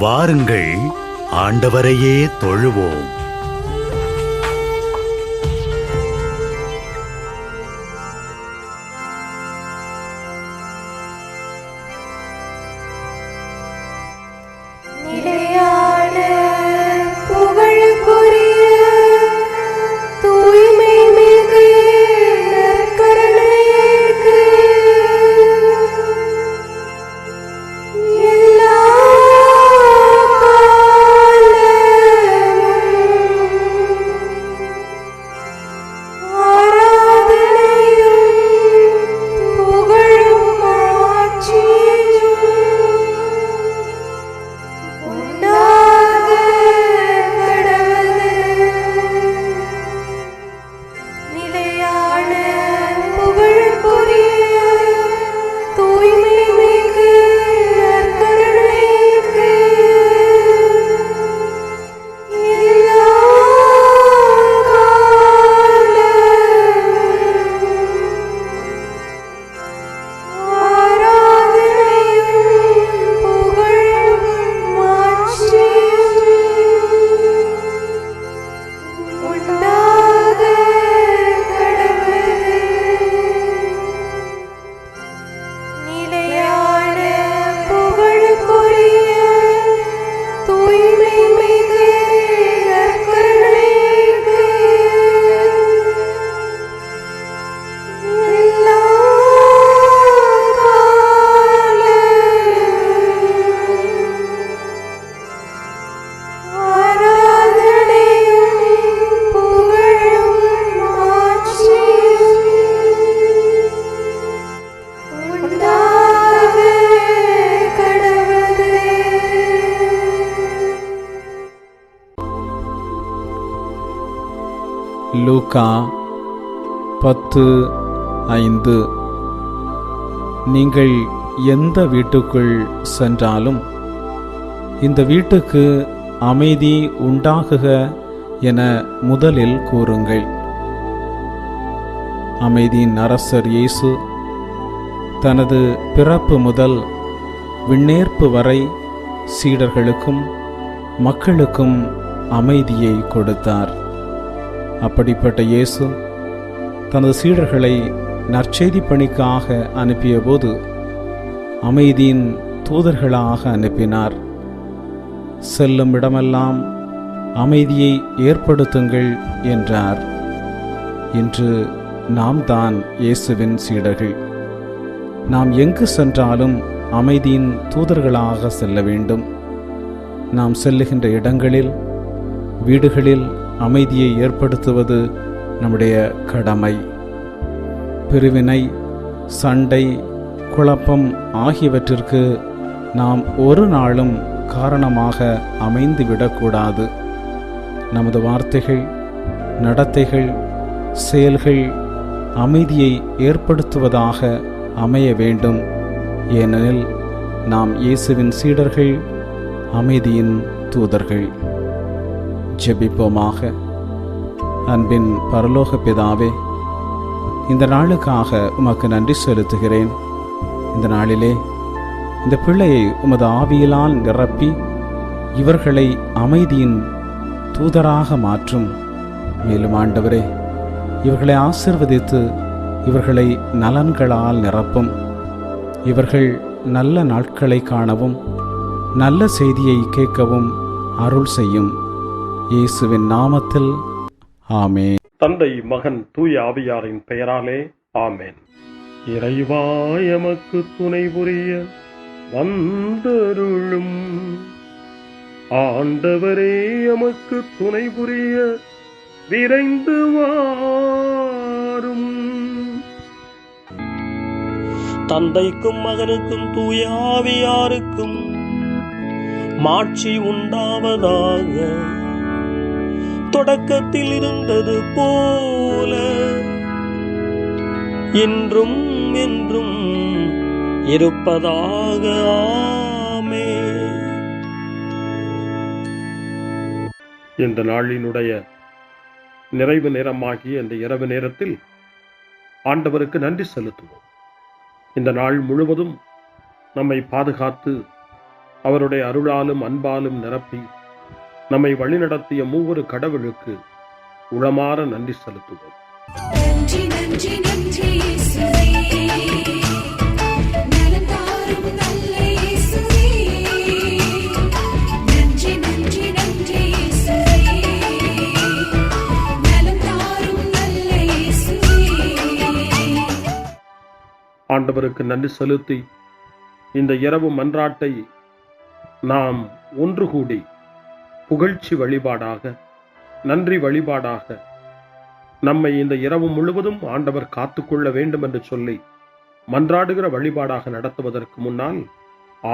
வாருங்கள், ஆண்டவரையே தொழுவோம். லூக்கா 10:5. நீங்கள் எந்த வீட்டுக்குள் சென்றாலும் இந்த வீட்டுக்கு அமைதி உண்டாகுக என முதலில் கூறுங்கள். அமைதியின் அரசர் இயேசு தனது பிறப்பு முதல் விண்ணேற்பு வரை சீடர்களுக்கும் மக்களுக்கும் அமைதியை கொடுத்தார். அப்படிப்பட்ட இயேசு தனது சீடர்களை நற்செய்தி பணிக்காக அனுப்பிய போது அமைதியின் தூதர்களாக அனுப்பினார். செல்லும் இடமெல்லாம் அமைதியை ஏற்படுத்துங்கள் என்றார். இன்று நாம் தான் இயேசுவின் சீடர்கள். நாம் எங்கு சென்றாலும் அமைதியின் தூதர்களாக செல்ல வேண்டும். நாம் செல்லுகின்ற இடங்களில், வீடுகளில் அமைதியை ஏற்படுத்துவது நம்முடைய கடமை. பிரிவினை, சண்டை, குழப்பம் ஆகியவற்றிற்கு நாம் ஒரு நாளும் காரணமாக அமைந்துவிடக்கூடாது. நமது வார்த்தைகள், நடத்தைகள், செயல்கள் அமைதியை ஏற்படுத்துவதாக அமைய வேண்டும். ஏனெனில் நாம் இயேசுவின் சீடர்கள், அமைதியின் தூதர்கள். ஜெபிப்போமாக. அன்பின் பரலோக பிதாவே, இந்த நாளுக்காக உமக்கு நன்றி செலுத்துகிறேன். இந்த நாளிலே இந்த பிள்ளையை உமது ஆவியிலால் நிரப்பி இவர்களை அமைதியின் தூதராக மாற்றும். மேலும் ஆண்டவரே, இவர்களை ஆசீர்வதித்து இவர்களை நலன்களால் நிரப்பும். இவர்கள் நல்ல நாட்களை காணவும் நல்ல செய்தியை கேட்கவும் அருள் செய்யும். இயேசுவின் நாமத்தில் ஆமென். தந்தை, மகன், தூய ஆவியாரின் பெயராலே ஆமென். இறைவா எமக்கு துணை புரிய வந்தருளும். ஆண்டவரே எமக்கு துணை புரிய விரைந்து வாரும். தந்தைக்கும் மகனுக்கும் தூய ஆவியாருக்கும் மாட்சி உண்டாவதாக. தொடக்கத்தில் இருந்தது போல இன்றும் என்றும் இருப்பதாக. ஆமென். இந்த நாளினுடைய நிறைவு நேரமாகிய இந்த இரவு நேரத்தில் ஆண்டவருக்கு நன்றி செலுத்துவோம். இந்த நாள் முழுவதும் நம்மை பாதுகாத்து அவருடைய அருளாலும் அன்பாலும் நிரப்பி நம்மை வழிநடத்திய மூவரு கடவுளுக்கு உளமாற நன்றி செலுத்துவோம். நன்றி நன்றி நன்றி இயேசுவே, நலம் தாரும் நல்ல இயேசுவே. நன்றி நன்றி நன்றி இயேசுவே, நலம் தாரும் நல்ல இயேசுவே. ஆண்டவருக்கு நன்றி செலுத்தி இந்த இரவு மன்றாட்டை நாம் ஒன்று கூடி புகழ்ச்சி வழிபாடாக, நன்றி வழிபாடாக நம்மை இந்த இரவு முழுவதும் ஆண்டவர் காத்துக்கொள்ள வேண்டும் என்று சொல்லி மன்றாடுகிற வழிபாடாக நடத்துவதற்கு முன்னால்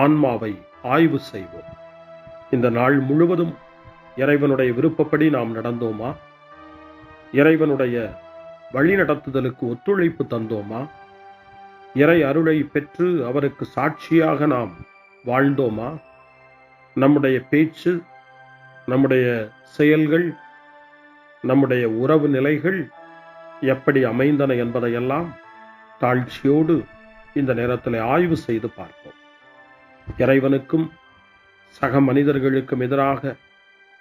ஆன்மாவை ஆய்வு செய்வோம். இந்த நாள் முழுவதும் இறைவனுடைய விருப்பப்படி நாம் நடந்தோமா? இறைவனுடைய வழி நடத்துதலுக்கு ஒத்துழைப்பு தந்தோமா? இறை அருளை பெற்று அவருக்கு சாட்சியாக நாம் வாழ்ந்தோமா? நம்முடைய பேச்சு, நம்முடைய செயல்கள், நம்முடைய உறவு நிலைகள் எப்படி அமைந்தன என்பதையெல்லாம் தாழ்ச்சியோடு இந்த நேரத்தில் ஆய்வு செய்து பார்ப்போம். இறைவனுக்கும் சக மனிதர்களுக்கும் எதிராக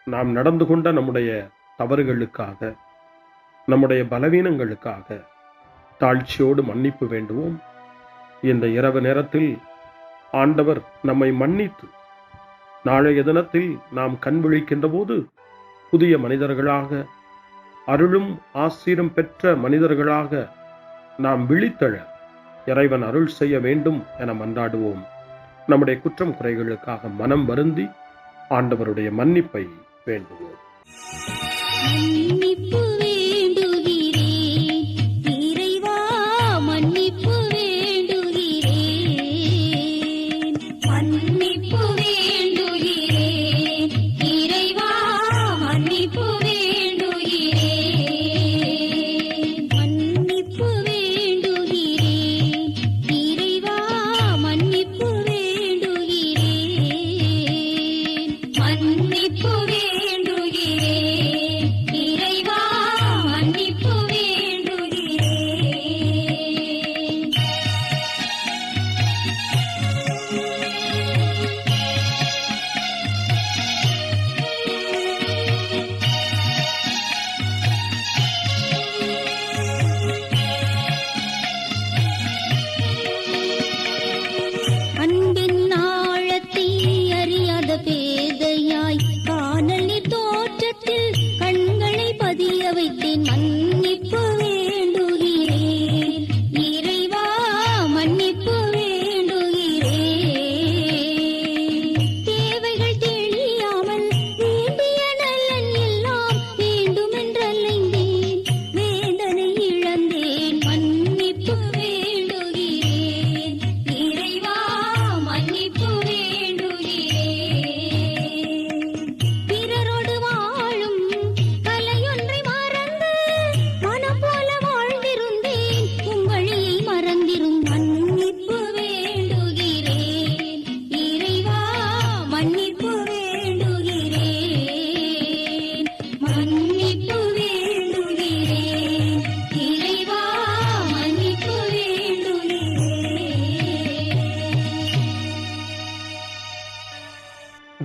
நாம் நடந்து கொண்ட நம்முடைய தவறுகளுக்காக, நம்முடைய பலவீனங்களுக்காக தாழ்ச்சியோடு மன்னிப்பு வேண்டுவோம். இந்த இரவு நேரத்தில் ஆண்டவர் நம்மை மன்னித்து நாளைய தினத்தில் நாம் கண் விழிக்கின்ற போது புதிய மனிதர்களாக, அருளும் ஆசீரும் பெற்ற மனிதர்களாக நாம் விழித்தெழ இறைவன் அருள் செய்ய வேண்டும் என மன்றாடுவோம். நம்முடைய குற்றம் குறைகளுக்காக மனம் வருந்தி ஆண்டவருடைய மன்னிப்பை வேண்டுவோம். மன்னிப்பு வேண்டுகிறேன் இறைவா, மன்னிப்பு வேண்டுகிறேன். மன்னிப்பு வேண்டுகிறேன் இறைவா, மன்னிப்பு வேண்டுகிறேன். மன்னிப்பு வேண்டுகிறேன் இறைவா, மன்னிப்பு வேண்டுகிறேன். மன்னிப்பு வேண்டுகிறேன் இறைவா, மன்னிப்பு வேண்டுகிறேன். அன்பின் ஆழத்தை அறியாத பேதையாய் காணல் நீர் தோற்றத்தில் கண்களை பதிய வைத்தேன். மன்னிப்பு வேண்டுகிறேன் இறைவா, மன்னிப்பு வேண்டுகிறேன். தேவைகள் தெரியாமல் வேண்டிய நலன் எல்லாம் வேண்டுமென்றலைந்தேன், வேதனை இழந்தேன். மன்னிப்பு வேண்டுகிறேன் இறைவா, மன்னிப்பு வேண்டுகிறேன். பிறரோடு வாழும் கலையொன்றை மறந்து மனம் போல வாழ்ந்திருந்தேன், உங்களியை மறந்திரும். மன்னிப்பு வேண்டுகிறேன் இறைவா, மன்னிப்பு வேண்டுகிறேன். மன்னிப்பு வேண்டுகிறேன் இறைவா, மன்னிப்பு வேண்டுகிறேன்.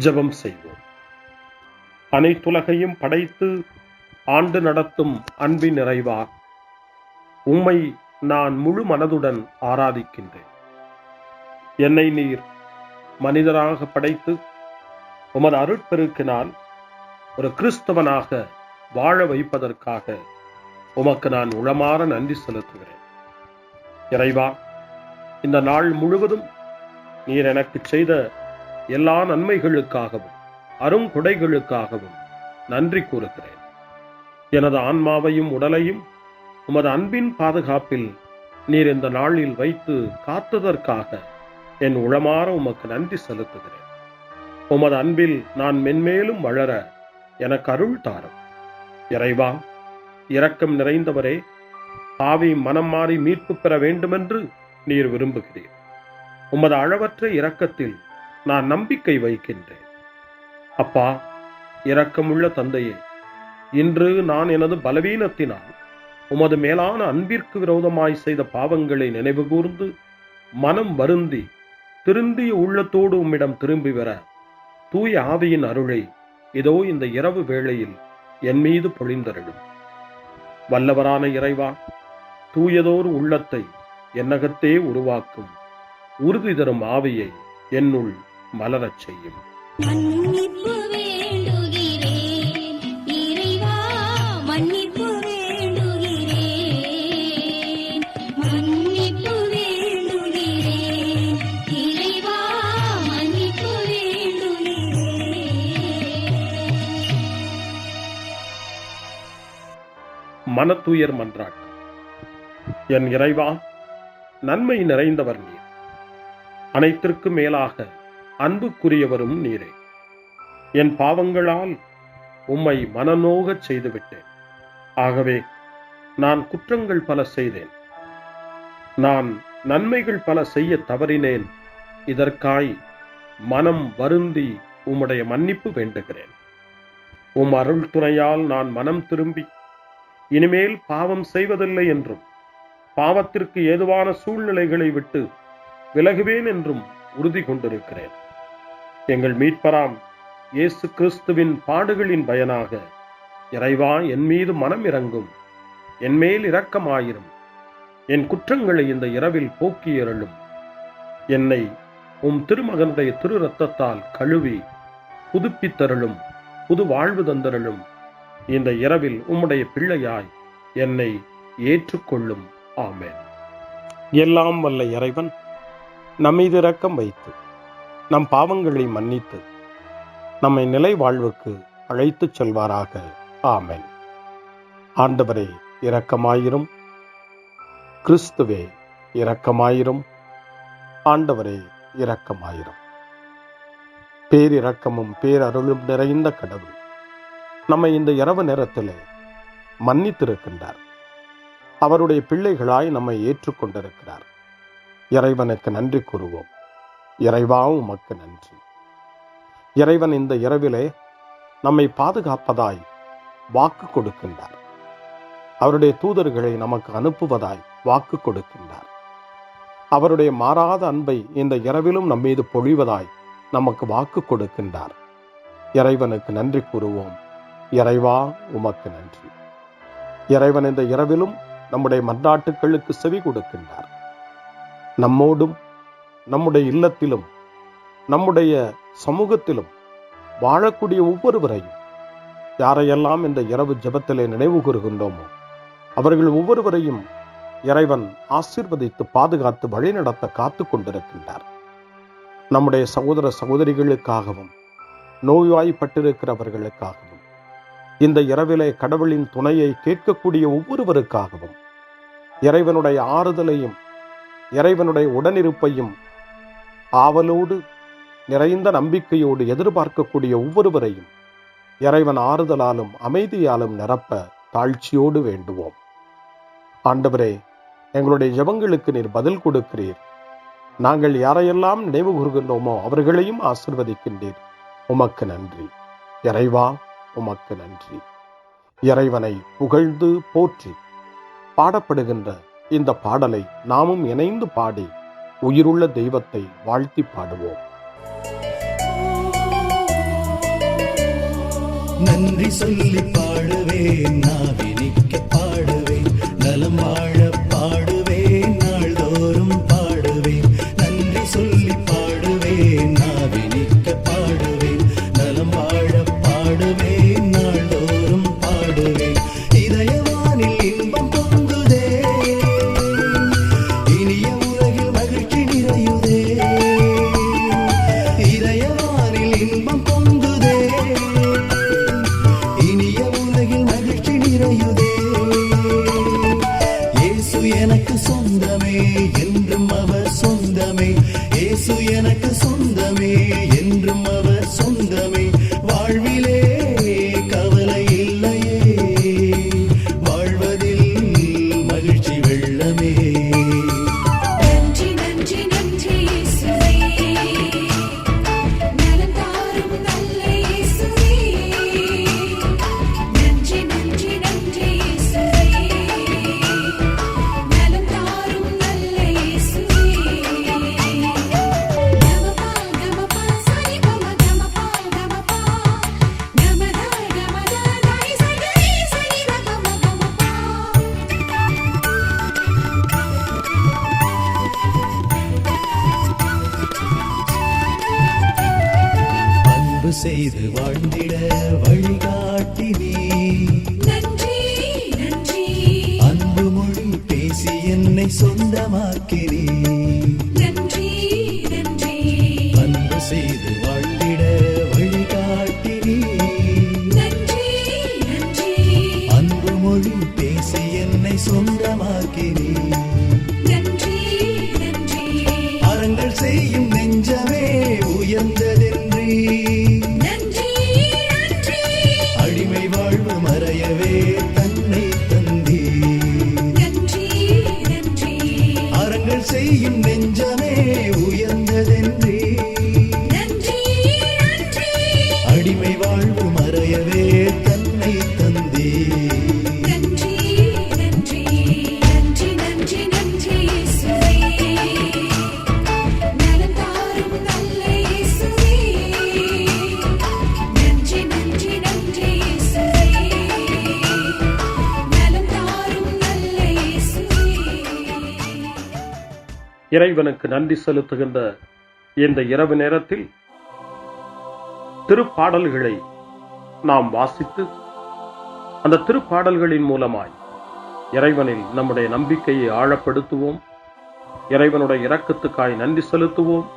ஜெபம் செய்வோம். அனைத்துலகையும் படைத்து ஆண்டு நடத்தும் அன்பின் நிறைவா, உம்மை நான் முழு மனதுடன் ஆராதிக்கின்றேன். என்னை நீர் மனிதராக படைத்து உமது அருட்பெருக்கினால் ஒரு கிறிஸ்தவனாக வாழ வைப்பதற்காக உமக்கு நான் உளமாற நன்றி செலுத்துகிறேன். இறைவா, இந்த நாள் முழுவதும் நீர் எனக்கு செய்த எல்லா நன்மைகளுக்காகவும் அருங்கொடைகளுக்காகவும் நன்றி கூறுகிறேன். எனது ஆன்மாவையும் உடலையும் உமது அன்பின் பாதுகாப்பில் நீர் இந்த நாளில் வைத்து காத்ததற்காக என் உளமாற உமக்கு நன்றி செலுத்துகிறேன். உமது அன்பில் நான் மென்மேலும் வளர எனக்கு அருள் தாரும். இறைவா, இரக்கம் நிறைந்தவரே, பாவி மனம் மாறி மீட்பு பெற வேண்டுமென்று நீர் விரும்புகிறீர். உமது அளவற்ற இரக்கத்தில் நான் நம்பிக்கை வைக்கின்றேன். அப்பா, இரக்கமுள்ள தந்தையே, இன்று நான் எனது பலவீனத்தினால் உமது மேலான அன்பிற்கு விரோதமாய் செய்த பாவங்களை நினைவு கூர்ந்து மனம் வருந்தி திருந்திய உள்ளத்தோடு உம்மிடம் திரும்பி வர தூய ஆவியின் அருளை இதோ இந்த இரவு வேளையில் என் மீது பொழிந்தருளும். வல்லவரான இறைவா, தூயதோர் உள்ளத்தை என்னகத்தே உருவாக்கும் உறுதி தரும் ஆவியை என்னுள் மலரச் செய்யும். மன்னிப்பு வேண்டுகிறேன் இறைவா, மன்னிப்பு வேண்டுகிறேன், மன்னிப்பு வேண்டுகிறேன் இறைவா, மன்னிப்பு வேண்டுகிறேன். மனத்துயர் மன்றாட்டு. என் இறைவா, நன்மை நிறைந்தவர் நீர், அனைத்திற்கும் மேலாக அன்புக்குரியவரும் நீரே. என் பாவங்களால் உம்மை மனநோகச் செய்துவிட்டேன். ஆகவே நான் குற்றங்கள் பல செய்தேன், நான் நன்மைகள் பல செய்ய தவறினேன். இதற்காய் மனம் வருந்தி உம்முடைய மன்னிப்பு வேண்டுகிறேன். உம் அருள் துணையால் நான் மனம் திரும்பி இனிமேல் பாவம் செய்வதில்லை என்றும் பாவத்திற்கு ஏதுவான சூழ்நிலைகளை விட்டு விலகுவேன் என்றும் உறுதி கொண்டிருக்கிறேன். எங்கள் மீட்பராம் இயேசு கிறிஸ்துவின் பாடுகளின் பயனாக இறைவா, என் மீது மனம் இறங்கும், என் மேல் இரக்கமாயிரும். என் குற்றங்களை இந்த இரவில் போக்கியருளும். என்னை உம் திருமகனுடைய திரு இரத்தத்தால் கழுவி புதுப்பித்தருளும், புது வாழ்வு தந்தருளும். இந்த இரவில் உம்முடைய பிள்ளையாய் என்னை ஏற்றுக்கொள்ளும். ஆமென். எல்லாம் வல்ல இறைவன் நம்மீது இரக்கம் வைத்து நம் பாவங்களை மன்னித்து நம்மை நிலை வாழ்வுக்கு அழைத்துச் செல்வாராக. ஆமென். ஆண்டவரே இரக்கமாயிரும். கிறிஸ்துவே இரக்கமாயிரும். ஆண்டவரே இரக்கமாயிரும். பேரிரக்கமும் பேரருளும் நிறைந்த கடவுள் நம்மை இந்த இரவு நேரத்திலே மன்னித்திருக்கின்றார். அவருடைய பிள்ளைகளாய் நம்மை ஏற்றுக்கொண்டிருக்கிறார். இறைவனுக்கு நன்றி கூறுவோம். இறைவா, உமக்கு நன்றி. இறைவன் இந்த இரவிலே நம்மை பாதுகாப்பதாய் வாக்கு கொடுக்கின்றார். அவருடைய தூதர்களை நமக்கு அனுப்புவதாய் வாக்கு கொடுக்கின்றார். அவருடைய மாறாத அன்பை இந்த இரவிலும் நம்மீது பொழிவதாய் நமக்கு வாக்கு கொடுக்கின்றார். இறைவனுக்கு நன்றி கூறுவோம். இறைவா, உமக்கு நன்றி. இறைவன் இந்த இரவிலும் நம்முடைய மன்றாட்டுக்களுக்கு செவி கொடுக்கின்றார். நம்மோடும் நம்முடைய இல்லத்திலும் நம்முடைய சமூகத்திலும் வாழக்கூடிய ஒவ்வொருவரையும், யாரையெல்லாம் இந்த இரவு ஜெபத்திலே நினைவு கூறுகின்றோமோ அவர்கள் ஒவ்வொருவரையும் இறைவன் ஆசீர்வதித்து பாதுகாத்து வழிநடத்த காத்து கொண்டிருக்கின்றார். நம்முடைய சகோதர சகோதரிகளுக்காகவும் நோய்வாய்ப்பட்டிருக்கிறவர்களுக்காகவும் இந்த இரவிலே கடவுளின் துணையை கேட்கக்கூடிய ஒவ்வொருவருக்காகவும் இறைவனுடைய ஆறுதலையும் இறைவனுடைய உடனிருப்பையும் ஆவலோடு நிறைந்த நம்பிக்கையோடு எதிர்பார்க்கக்கூடிய ஒவ்வொருவரையும் இறைவன் ஆறுதலாலும் அமைதியாலும் நிரப்ப தாழ்ச்சியோடு வேண்டுவோம். ஆண்டவரே, எங்களுடைய ஜெபங்களுக்கு நீர் பதில் கொடுக்கிறீர். நாங்கள் யாரையெல்லாம் நினைவு கூறுகின்றோமோ அவர்களையும் ஆசீர்வதிக்கின்றீர். உமக்கு நன்றி. இறைவா, உமக்கு நன்றி. இறைவனை புகழ்ந்து போற்றி பாடப்படுகின்ற இந்த பாடலை நாமும் இணைந்து பாடி உயிருள்ள தெய்வத்தை வாழ்த்தி பாடுவோம். நன்றி சொல்லி பாடுவேன், நாவினிக்க பாடுவேன், நலம் வாழ பாடுவேன், நாள்தோறும் பாடுவேன். நன்றி சொல்லி பாடுவேன், நாவினிக்க பாடுவேன், நலம் வாழ பாடுவேன், நாள்தோறும் பாடுவேன். இதயவானில் இன்பம் பொங்குதே, இனிய உலகில் மகிழ்ச்சி நிறையுதே. இதயவானில் இன்பம் பொங்குதே, இனிய உலகில் மகிழ்ச்சி நிறையுதே. இயேசு எனக்கு சொந்தமே, என்றும் அவர் சொந்தமே. இயேசு எனக்கு சொந்தமே, செய்து வாழ்ந்திட வழிகாட்டி நீ. நன்றி நன்றி அன்பு மொழி பேசி என்னை சொந்தமாக்கி நீ. நன்றி நன்றி அன்பு செய்து வாழ்ந்திட வழிகாட்டி நீ. நன்றி நன்றி அன்பு மொழி பேசி என்னை சொந்தமாக்கி நீ. நன்றி நன்றி அறங்கள் செய்யும் நெஞ்சமே உயர்ந்ததென்றி. நன்றி நன்றி அடிமை வாழ்வு மறையவே தன்னை தந்தி. நன்றி நன்றி அறங்கள் செய்யும் நெஞ்சமே உயர்ந்ததென்றி. நன்றி நன்றி அடிமை வாழ்வு மறையவே தன்னை தந்தி. நன்றி நன்றி நன்றி நன்றி நன்றி இயேசுவே நலம் தாரும் நல்ல இயேசுவே நன்றி நன்றி நன்றி இயேசுவே நலம் தாரும் நல்ல இயேசுவே. இறைவனுக்கு நன்றி செலுத்துகின்ற இந்த இரவு நேரத்தில் திருப்பாடல்களை நாம் வாசித்து அந்த திருப்பாடல்களின் மூலமாய் இறைவனில் நம்முடைய நம்பிக்கையை ஆழப்படுத்துவோம். இறைவனுடைய இரக்கத்துக்காய் நன்றி செலுத்துவோம்.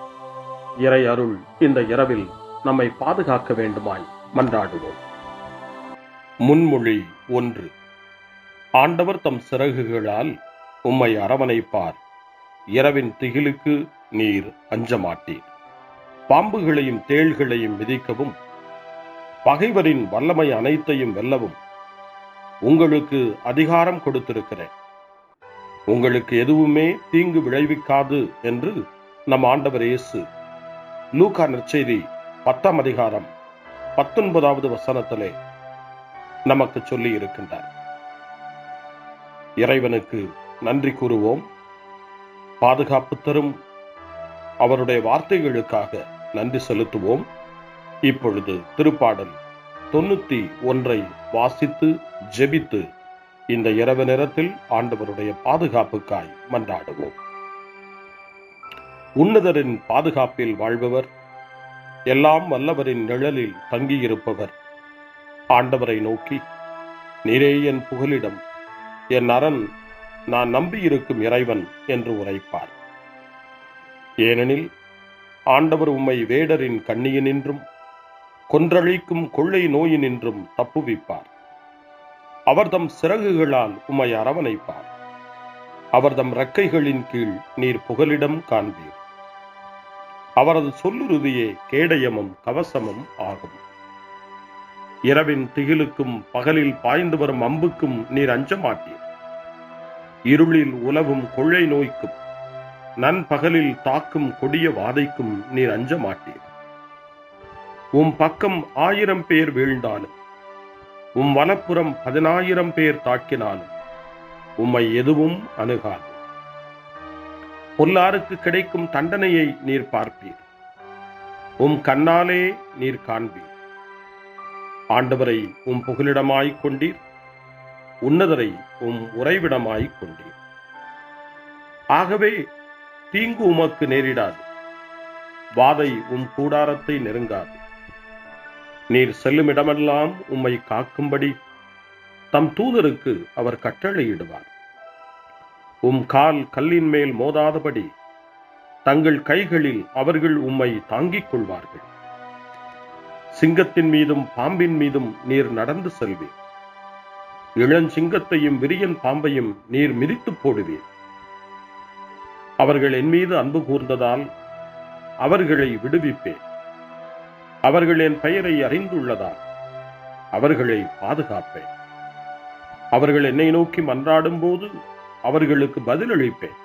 இறை அருள் இந்த இரவில் நம்மை பாதுகாக்க வேண்டுமாய் மன்றாடுவோம். முன்மொழி 1. ஆண்டவர் தம் சிறகுகளால் உம்மை அரவணைப்பார். இரவின் திகிலுக்கு நீர் அஞ்ச மாட்டீர். பாம்புகளையும் தேள்களையும் மிதிக்கவும் பகைவரின் வல்லமை அனைத்தையும் வெல்லவும் உங்களுக்கு அதிகாரம் கொடுத்திருக்கிறேன். உங்களுக்கு எதுவுமே தீங்கு விளைவிக்காது என்று நம் ஆண்டவர் இயேசு லூக்கா நற்செய்தி 10ஆம் அதிகாரம் 19வது வசனத்திலே நமக்கு சொல்லி இருக்கின்றார். இறைவனுக்கு நன்றி கூறுவோம். பாதுகாப்பு தரும் அவருடைய வார்த்தைகளுக்காக நன்றி செலுத்துவோம். இப்பொழுது திருப்பாடல் 91 வாசித்து ஜெபித்து இந்த இரவு நேரத்தில் ஆண்டவருடைய பாதுகாப்புக்காய் மன்றாடுவோம். உன்னதரின் பாதுகாப்பில் வாழ்பவர், எல்லாம் வல்லவரின் நிழலில் தங்கியிருப்பவர் ஆண்டவரை நோக்கி, நீரே என் புகலிடம், என் அரண், நான் நம்பியிருக்கும் இறைவன் என்று உரைப்பார். ஏனெனில் ஆண்டவர் உம்மை வேடரின் கண்ணியினின்றும் கொன்றழிக்கும் கொள்ளை நோயினின்றும் தப்புவிப்பார். அவர் தம் சிறகுகளால் உம்மை அரவணைப்பார். அவர் தம் இறக்கைகளின் கீழ் நீர் புகலிடம் காண்பீர். அவரது சொல்லுறுதியே கேடயமும் கவசமும் ஆகும். இரவின் திகிலுக்கும் பகலில் பாய்ந்து வரும் அம்புக்கும் நீர் அஞ்ச மாட்டீர். இருளில் உலவும் கொள்ளை நோய்க்கும் நண்பகலில் தாக்கும் கொடிய வாதைக்கும் நீர் அஞ்ச மாட்டீர். உம் பக்கம் 1000 பேர் வீழ்ந்தாலும் உம் வலப்புறம் 10,000 பேர் தாக்கினாலும் உம்மை எதுவும் அணுகாது. பொல்லாருக்கு கிடைக்கும் தண்டனையை நீர் பார்ப்பீர். உம் கண்ணாலே நீர் காண்பீர். ஆண்டவரை உம் புகலிடமாய்க் கொண்டீர். உன்னதரை உம் உறைவிடமாய்க் கொண்டீர். ஆகவே தீங்கு உமக்கு நேரிடாது. வாதை உம் கூடாரத்தை நெருங்காது. நீர் செல்லும் இடமெல்லாம் உம்மை காக்கும்படி தம் தூதருக்கு அவர் கட்டளையிடுவார். உம் கால் கல்லின் மேல் மோதாதபடி தங்கள் கைகளில் அவர்கள் உம்மை தாங்கிக் கொள்வார்கள். சிங்கத்தின் மீதும் பாம்பின் மீதும் நீர் நடந்து செல்வீர். இளஞ்சிங்கத்தையும் விரியன் பாம்பையும் நீர் மிதித்து போடுவீர். அவர்கள் என் மீது அன்பு கூர்ந்ததால் அவர்களை விடுவிப்பேன். அவர்கள் என் பெயரை அறிந்துள்ளதால் அவர்களை பாதுகாப்பேன். அவர்கள் என்னை நோக்கி மன்றாடும் போது அவர்களுக்கு பதிலளிப்பேன்.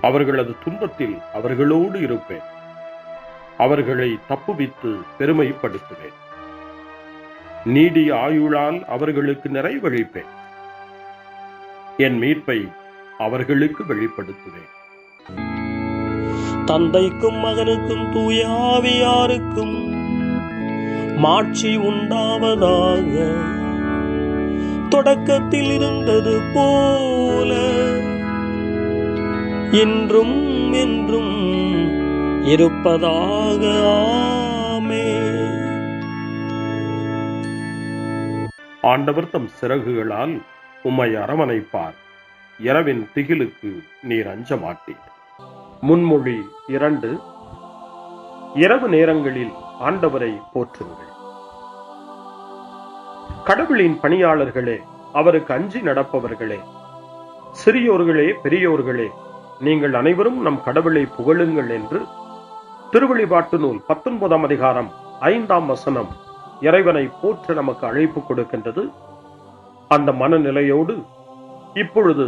அவர்களது துன்பத்தில் அவர்களோடு இருப்பேன். அவர்களை தப்புவித்து பெருமைப்படுத்துவேன். நீடிய ஆயுளால் அவர்களுக்கு நிறைவளிப்பேன். என் மீட்பை அவர்களுக்கு வெளிப்படுத்துவேன். தந்தைக்கும் மகனுக்கும் தூய ஆவியாருக்கும் மாட்சி உண்டாவதாக. தொடக்கத்தில் இருந்தது போல இன்றும் என்றும் இருப்பதாக. ஆமென். ஆண்டவர் தம் சிறகுகளால் உம்மை அரவணைப்பார். இரவின் திகிலுக்கு நீர் அஞ்ச மாட்டீர். முன்மொழி 2. இரவு நேரங்களில் ஆண்டவரை போற்றுங்கள். கடவுளின் பணியாளர்களே, அவருக்கு அஞ்சி நடப்பவர்களே, சிறியோர்களே பெரியோர்களே, நீங்கள் அனைவரும் நம் கடவுளை புகழுங்கள் என்று திருவெளிப்பாட்டு நூல் 19ஆம் அதிகாரம் 5ஆம் வசனம் இறைவனை போற்ற நமக்கு அழைப்பு கொடுக்கின்றது. அந்த மனநிலையோடு இப்பொழுது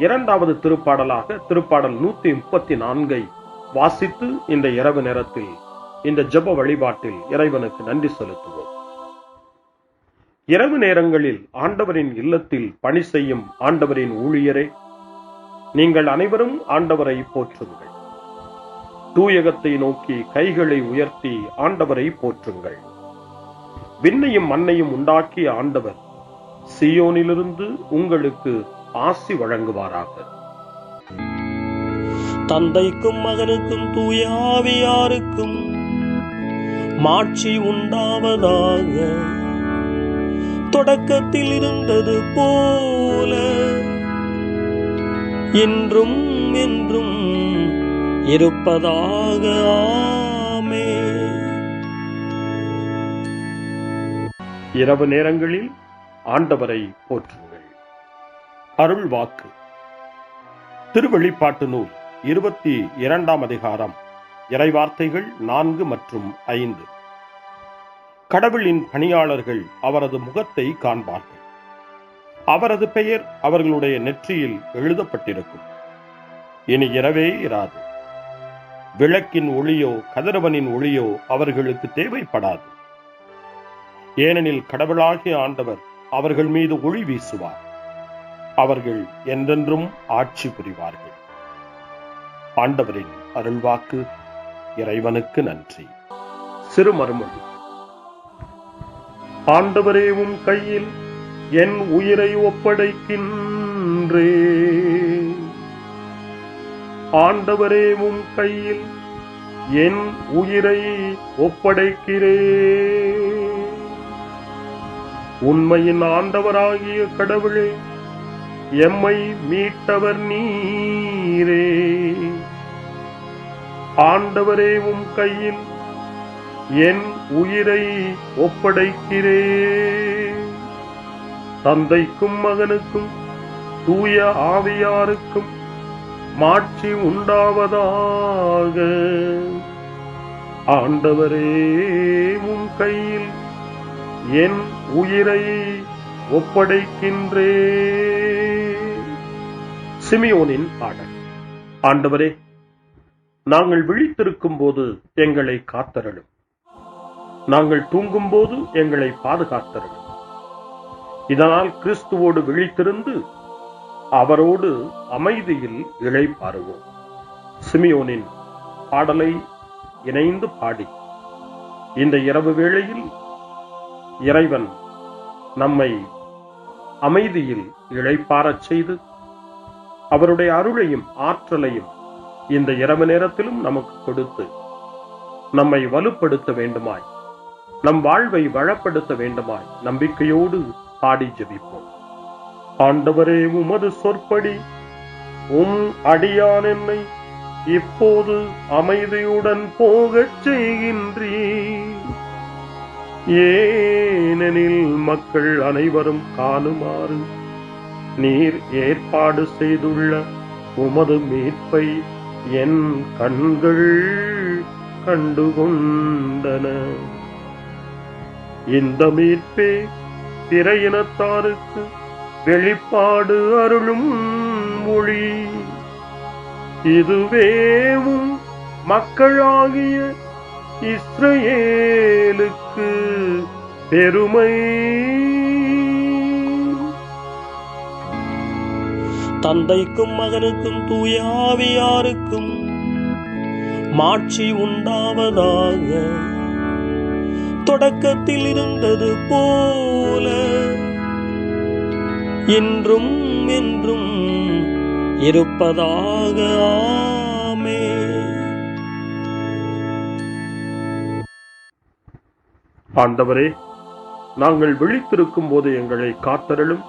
2வது திருப்பாடலாக திருப்பாடல் 134 வாசித்து இந்த இரவு நேரத்தில் இந்த ஜெப வழிபாட்டில் இறைவனுக்கு நன்றி செலுத்துவோம். இரவு நேரங்களில் ஆண்டவரின் இல்லத்தில் பணி செய்யும் ஆண்டவரின் ஊழியரே, நீங்கள் அனைவரும் ஆண்டவரை போற்றுங்கள். தூயகத்தை நோக்கி கைகளை உயர்த்தி ஆண்டவரை போற்றுங்கள். விண்ணையும் மண்ணையும் உண்டாக்கிய ஆண்டவர் சீயோனிலிருந்து உங்களுக்கு ஆசி வழங்குவாராக. தந்தைக்கும் மகனுக்கும் தூய ஆவியாருக்கும் மாட்சி உண்டாவதாக. தொடக்கத்தில் இருந்தது போல இன்றும் என்றும் இருப்பதாக. ஆமென். இரவு நேரங்களில் ஆண்டவரை போற்றுங்கள். அருள் வாக்கு. திருவெளிப்பாட்டு நூல் 22ஆம் அதிகாரம் இறைவார்த்தைகள் 4 மற்றும் 5. கடவுளின் பணியாளர்கள் அவரது முகத்தை காண்பார்கள். அவரது பெயர் அவர்களுடைய நெற்றியில் எழுதப்பட்டிருக்கும். இனி இரவே இராது. விளக்கின் ஒளியோ கதிரவனின் ஒளியோ அவர்களுக்கு தேவைப்படாது. ஏனெனில் கடவுளாகிய ஆண்டவர் அவர்கள் மீது ஒளி வீசுவார். அவர்கள் என்றென்றும் ஆட்சி புரிவார்கள். ஆண்டவரின் அருள்வாக்கு. இறைவனுக்கு நன்றி. சிறுமறுமொழி. ஆண்டவரே, உம் கையில் என் உயிரை ஒப்படைக்கின்றே. ஆண்டவரே, உம் கையில் என் உயிரை ஒப்படைக்கிறே. உண்மையின் ஆண்டவராகிய கடவுளே, எம்மை மீட்டவர் நீரே. ஆண்டவரே, உம் கையில் என் உயிரை ஒப்படைக்கிறே. தந்தைக்கும் மகனுக்கும் தூய ஆவியாருக்கும் மாட்சி உண்டாவதாக. ஆண்டவரே, உம் கையில் என் உயிரை ஒப்படைக்கின்றே. சிமியோனின் பாடல். ஆண்டவரே, நாங்கள் விழித்திருக்கும் போது எங்களை காத்தருளும். நாங்கள் தூங்கும் போது எங்களை பாதுகாத்தருளும். இதனால் கிறிஸ்துவோடு விழித்திருந்து அவரோடு அமைதியில் இளைப்பாறுவோம். சிமியோனின் பாடலை இணைந்து பாடி இந்த இரவு வேளையில் இறைவன் நம்மை அமைதியில் இளைப்பாறச் செய்து அவருடைய அருளையும் ஆற்றலையும் இந்த இரவு நேரத்திலும் நமக்கு கொடுத்து நம்மை வலுப்படுத்த வேண்டுமாய், நம் வாழ்வை வளப்படுத்த வேண்டுமாய் நம்பிக்கையோடு பாடி ஜெபிப்போம். ஆண்டவரே, உமது சொற்படி உம் அடியான் என்னை இப்போது அமைதியுடன் போகச் செய்கின்றீர். ஏனெனில் மக்கள் அனைவரும் காணுமாறு நீர் ஏற்பாடு செய்துள்ள உமது மீட்பை என் கண்கள் கண்டுகொண்டன. இந்த மீட்பே பிற இனத்தாருக்கு வெளிப்பாடு அருளும் மொழி. இதுவேவும் மக்களாகிய இஸ்ரவேலுக்கு பெருமை. தந்தைக்கும் மகனுக்கும் தூய ஆவியாருக்கும் மாட்சி உண்டாவதாக. தொடக்கத்தில் இருந்தது போல இன்றும் என்றும் இருப்பதாக. ஆமென். ஆண்டவரே, நாங்கள் விழித்திருக்கும் போது எங்களை காத்தருளும்.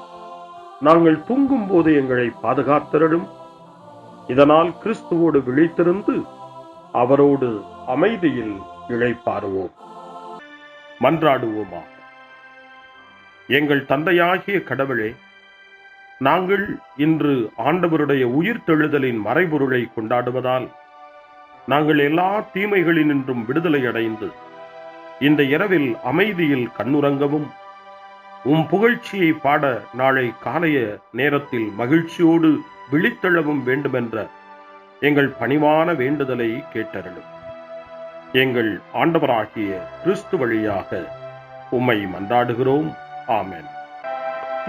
நாங்கள் தூங்கும் போது எங்களை பாதுகாத்தருளும். இதனால் கிறிஸ்துவோடு விழித்திருந்து அவரோடு அமைதியில் இளைப்பாறுவோம். மன்றாடுவோமாக. எங்கள் தந்தையாகிய கடவுளே, நாங்கள் இன்று ஆண்டவருடைய உயிர்த்தெழுதலின் மறைபொருளை கொண்டாடுவதால் நாங்கள் எல்லா தீமைகளினின்றும் விடுதலை அடைந்து இந்த இரவில் அமைதியில் கண்ணுறங்கவும் உம் புகழ்ச்சியை பாட நாளை காலைய நேரத்தில் மகிழ்ச்சியோடு விழித்தெழவும் வேண்டுமென்ற எங்கள் பணிவான வேண்டுதலை கேட்டருளும். எங்கள் ஆண்டவராகிய கிறிஸ்து வழியாக உம்மை மன்றாடுகிறோம். ஆமென்.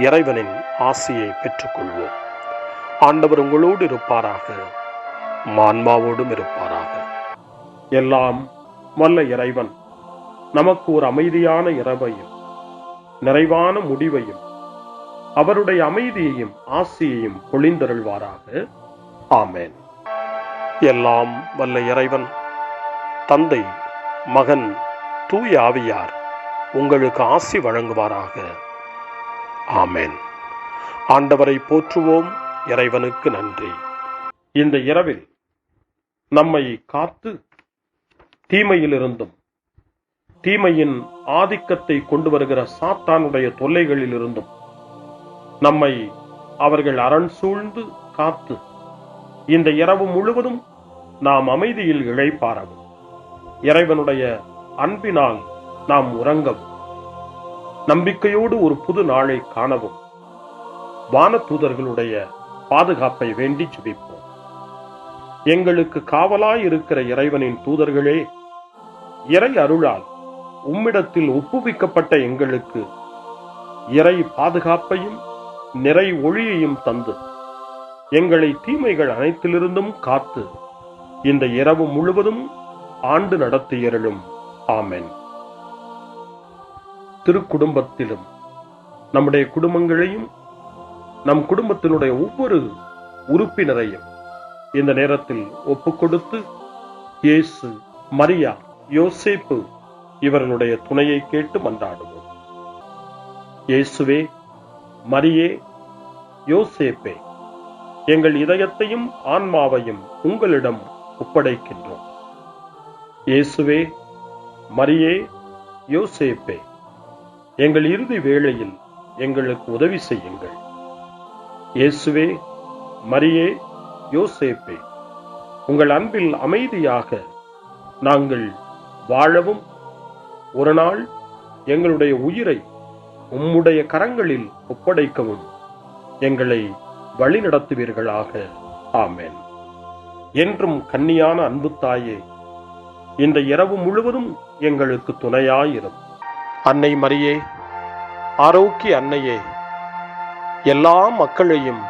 இறைவனின் ஆசியை பெற்றுக்கொள்வோம். ஆண்டவர் உங்களோடு இருப்பாராக, ஆன்மாவோடும் இருப்பாராக. எல்லாம் வல்ல இறைவன் நமக்கு ஒரு அமைதியான இரவையும் நிறைவான முடிவையும் அவருடைய அமைதியையும் ஆசியையும் பொழிந்தருள்வாராக. ஆமென். எல்லாம் வல்ல இறைவன் தந்தை, மகன், தூய ஆவியார் உங்களுக்கு ஆசி வழங்குவாராக. ஆமென். ஆண்டவரை போற்றுவோம். இறைவனுக்கு நன்றி. இந்த இரவில் நம்மை காத்து தீமையிலிருந்தும் தீமையின் ஆதிக்கத்தை கொண்டு வருகிற சாத்தானுடைய தொல்லைகளிலிருந்தும் நம்மை அவர்கள் அரண் சூழ்ந்து காத்து இந்த இரவு முழுவதும் நாம் அமைதியில் இளைப்பாறவும், இறைவனுடைய அன்பினால் நாம் உறங்கவும், நம்பிக்கையோடு ஒரு புது நாளை காணவும் வானதூதர்களுடைய பாதுகாப்பை வேண்டி ஜெபிப்போம். எங்களுக்கு காவலாய் இருக்கிற இறைவனின் தூதர்களே, இறை அருளால் உம்மிடத்தில் ஒப்புவிக்கப்பட்ட எங்களுக்கு இறை பாதுகாப்பையும் நிறை ஒளியையும் தந்து எங்களை தீமைகள் அனைத்திலிருந்தும் காத்து இந்த இரவு முழுவதும் ஆண்டு நடத்தியருளும். ஆமென். திருக்குடும்பத்திலும் நம்முடைய குடும்பங்களையும் நம் குடும்பத்தினுடைய ஒவ்வொரு உறுப்பினரையும் இந்த நேரத்தில் ஒப்புக்கொடுத்து இயேசு, மரியா, யோசேப்பு இவர்களுடைய துணையை கேட்டு மன்றாடுவோம். இயேசுவே, மரியே, யோசேப்பே, எங்கள் இதயத்தையும் ஆன்மாவையும் உங்களிடம் ஒப்படைக்கின்றோம். இயேசுவே, மரியே, யோசேப்பே, எங்கள் இறுதி வேளையில் எங்களுக்கு உதவி செய்யுங்கள். இயேசுவே, மரியே, யோசேப்பே, உங்கள் அன்பில் அமைதியாக நாங்கள் வாழவும் ஒரு நாள் எங்களுடைய உயிரை உம்முடைய கரங்களில் ஒப்படைக்கவும் எங்களை வழிநடத்துவீர்களாக. ஆமென். என்றும் கன்னியான அன்பு தாயே, இந்த இரவு முழுவதும் எங்களுக்கு துணையாயிரும். அன்னை மரியே, ஆரோக்கிய அன்னையே, எல்லா மக்களையும்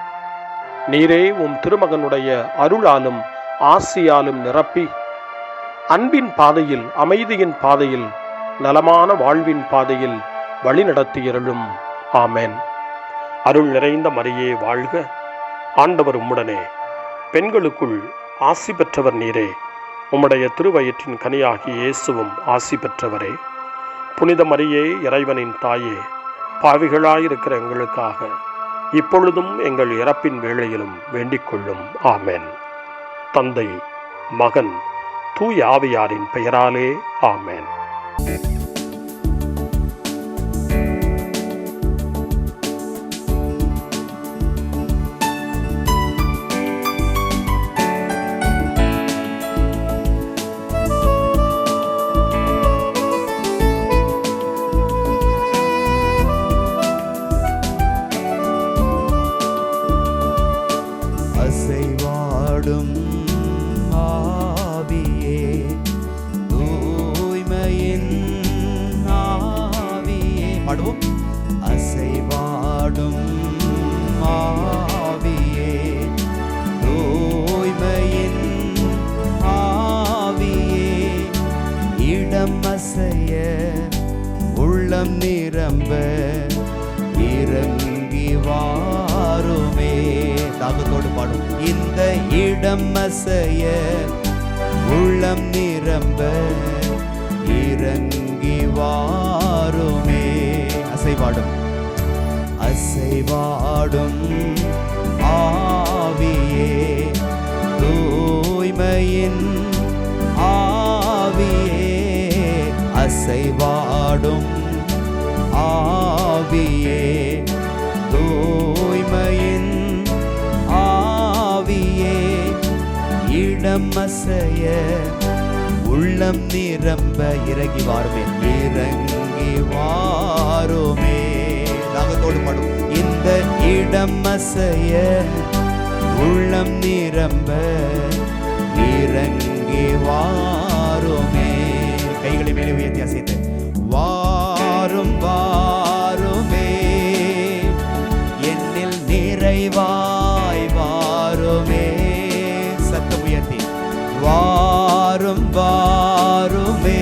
நீரே உம் திருமகனுடைய அருளாலும் ஆசியாலும் நிரப்பி அன்பின் பாதையில், அமைதியின் பாதையில், நலமான வாழ்வின் பாதையில் வழிநடத்தியருளும். ஆமென். அருள் நிறைந்த மரியே வாழ்க. ஆண்டவர் உம்முடனே, பெண்களுக்குள் ஆசி பெற்றவர் நீரே. உம்முடைய திருவயிற்றின் கனியாகிய இயேசுவும் ஆசி பெற்றவரே. புனித மரியே, இறைவனின் தாயே, பாவிகளாயிருக்கிற எங்களுக்காக இப்பொழுதும் எங்கள் இறப்பின் வேளையிலும் வேண்டிக் கொள்ளும். ஆமென். தந்தை, மகன், தூய ஆவியாரின் பெயராலே. ஆமென். அசைவாடும் ஆவியே, தூய்மையின் ஆவியே, பாடுவோம். அசைவாடும் ஆவியே, தூய்மையின் ஆவியே, இடம் அசைய உள்ளம் நிரம்ப இறங்கி வாருமே. தாகத்தோடு பாடும். இந்த இடம் அசைய உள்ளம் நிரம்ப இறங்கி வாருமே. பாடும். அசைவாடும் ஆவியே, தூய்மையின் ஆவியே, அசைவாடும் ஆவியே, தூய்மையின் ஆவியே, இடம் அசைய உள்ளம் நிரம்ப இறங்கி வாருமே, இறங்கி வாருமே. நாகத்தோடு பாடும். இந்த இடம் அசைய உள்ளம் நிரம்ப இறங்கி வாருமே. கைகளை மேலே உயர்த்தி அசைத்து வாரும் வாருமே, என்னில் நிறைவாய் வாருமே. சத்தம் உயர்த்தி வாரும் வாருமே,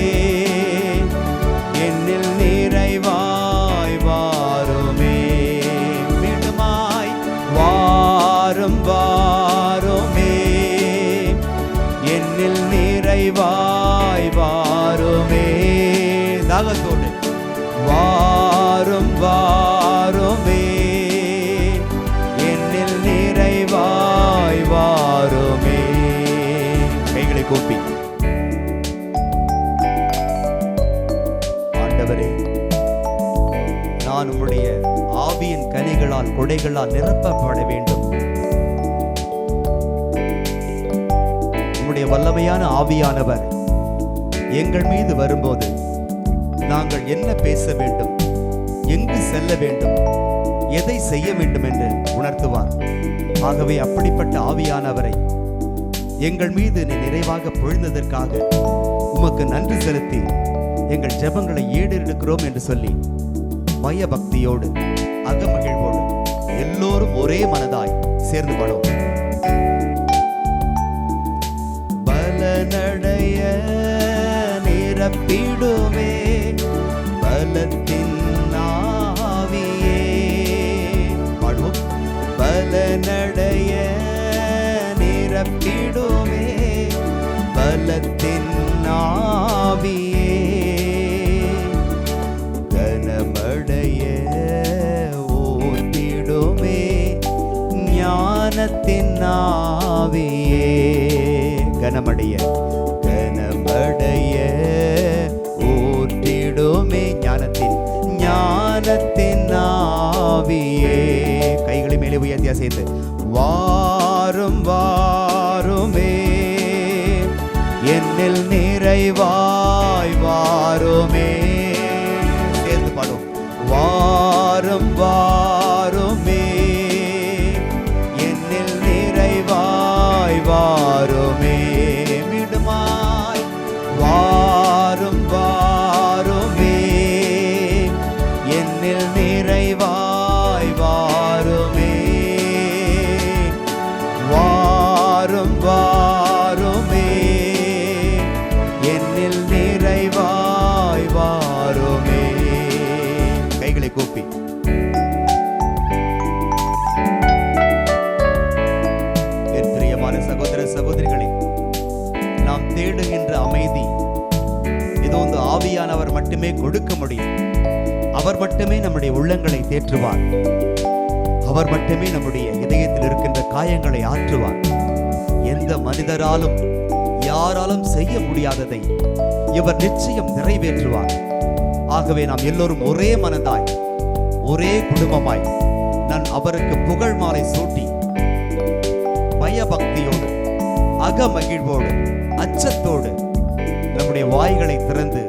என்னில் நிறைவாய் வாருமே. மீண்டுமாய் வாரும் வாருமே, என்னில் நிறைவாய் வாருமே. தாகத்தோடு வாரும் வாருமே, என்னில் நிறைவாய் வாருமே. கைகளை கூப்பி ஆண்டவரே, நான் உம்முடைய ஆவியின் கனிகளால் கொடைகளால் நிரப்பப்பட வேண்டும். உம்முடைய வல்லமையான ஆவியானவர் எங்கள் மீது வரும்போது நாங்கள் என்ன பேச வேண்டும், எங்கு செல்ல வேண்டும், எதை செய்ய வேண்டும் என்று உணர்த்துவார். ஆகவே அப்படிப்பட்ட ஆவியானவரை எங்கள் மீது நீ நிறைவாக பொழிந்ததற்காக உமக்கு நன்றி செலுத்தி எங்கள் ஜெபங்களை ஏறெடுக்கிறோம் என்று சொல்லி பயபக்தியோடு அகமகிழ்வோடு எல்லோரும் ஒரே மனதாய் சேர்ந்து பாடுவோம். பலனடைய நிரப்பிடுமே பலத்தின் ஆவியே. பாடுவோம். பலனடைய நிரப்பிடுமே பலத்தின் ஆவியே, கனமடைய ஊற்றிடுமே ஞானத்தின் ஆவியே. கனமடைய கனமடைய ஊற்றிடுமே ஞானத்தின் ஆவியே. கைகளை மேலே உயர்த்தி அசைத்து வாரும் வாருமே, என்னில் நிறைவாய் வாருமே. சேர்ந்து பாடும். வாரும் வாருமே, என்னில் நிறைவாய் வாருமே. மீண்டுமாய் வாரும் வாருமே, என்னில் நிறைவாய் வாருமே. வாரும் வாருமே, என்னில் நிறைவாய் வாருமே. கைகளை கூப்பி என் பிரியமான சகோதர சகோதரிகளே, நாம் தேடுகின்ற அமைதி இது வந்து ஆவியானவர் மட்டுமே கொடுக்க முடியும். அவர் மட்டுமே நம்முடைய உள்ளங்களை தேற்றுவார். அவர் மட்டுமே நம்முடைய இதயத்தில் இருக்கின்ற காயங்களை ஆற்றுவார். எந்த மனிதராலும் யாராலும் செய்ய முடியாததை இவர் நிச்சயம் நிறைவேற்றுவார். ஆகவே நாம் எல்லோரும் ஒரே மனதாய் ஒரே குடும்பமாய் நான் அவருக்கு புகழ் மாலை சூட்டி பயபக்தியோடு அகமகிழ்வோடு அச்சத்தோடு நம்முடைய வாய்களை திறந்து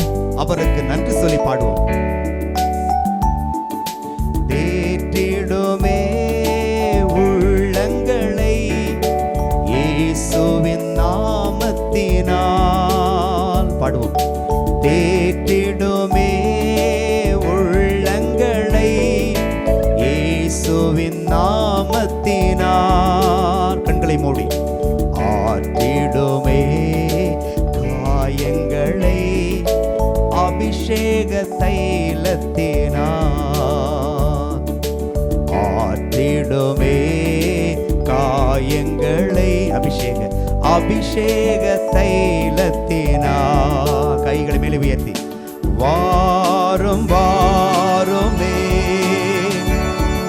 அவருக்கு நன்றி சொல்லி பாடுவோம். தேற்றிடுமே உள்ளங்களை இயேசுவின் நாமத்தினால் பாடுவோம். தேற்றிடுமே உள்ளங்களை இயேசுவின் நாமத்தினால். கண்களை மூடி ஆற்றிடுமே காயங்களை அபிஷேக தைலத்தினால். ஆற்றிடுமே காயங்களை அபிஷேக தைலத்தினால். கைகளை மேலே உயர்த்தி வாரும் வாருமே,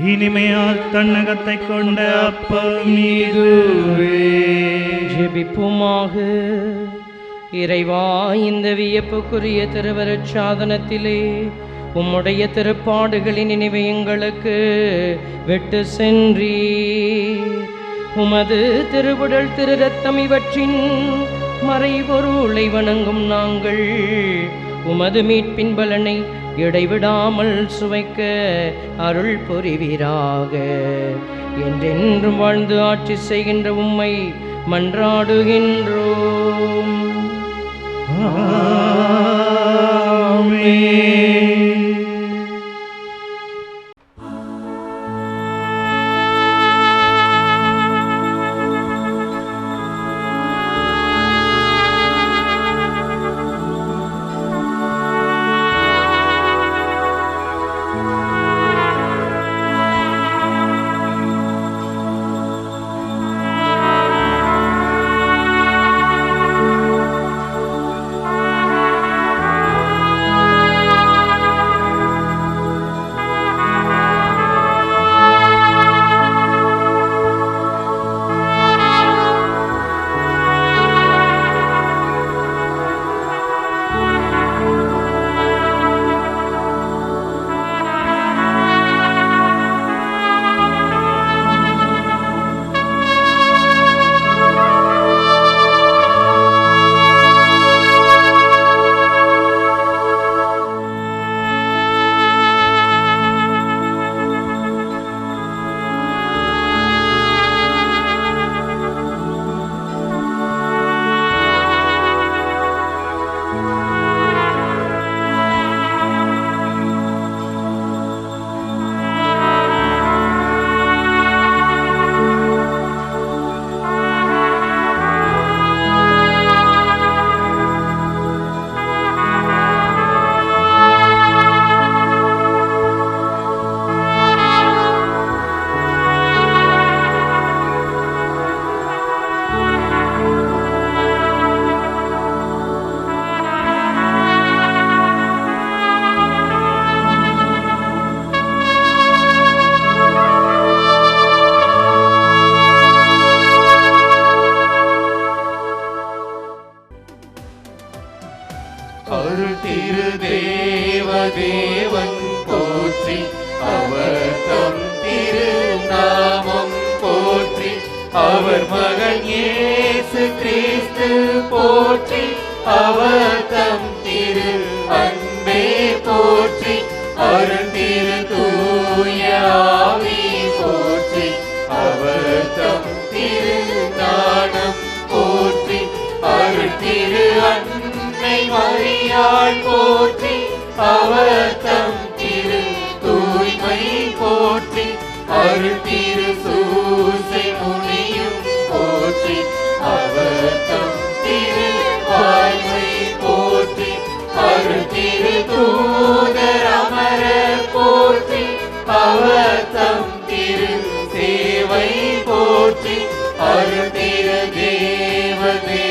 இனிமையால் தன்னகத்தை கொண்ட அப்பம் இதுவே. ஜெபிப்புமாக. இறைவா, இந்த வியப்புக்குரிய திருவருட் சாதனத்திலே உம்முடைய திருப்பாடுகளின் நினைவை எங்களுக்கு விட்டு சென்றீர். உமது திருவுடல் திரு ரத்தம் இவற்றின் மறைபொருளை வணங்கும் நாங்கள் உமது மீட்பின் பலனை இடைவிடாமல் சுவைக்க அருள் புரிவீராக. என்றென்றும் வாழ்ந்து ஆட்சி செய்கின்ற உம்மை மன்றாடுகின்றோம். அருள் திரு தேவன் போற்றி, அவர் தம் திரு நாமம் போற்றி, அவர் மகன் இயேசு கிறிஸ்து போற்றி, அவர் தம் திரு அன்பே போற்றி, அருள் திரு தூய ஆவி போற்றி, அவர் தம் திரு ஞானம் போற்றி, அருள் திரு அன்னை மரியாள் போற்றி, அவர் தம் திரு தூய்மை போற்றி, அருள் திரு சூசை முனியும் போற்றி, அவர் தம் திரு வாய்மை போற்றி, அருள் திரு தூதர் அமரர் போற்றி, அவர் தம் திரு சேவை போற்றி, அருள் திரு தேவதே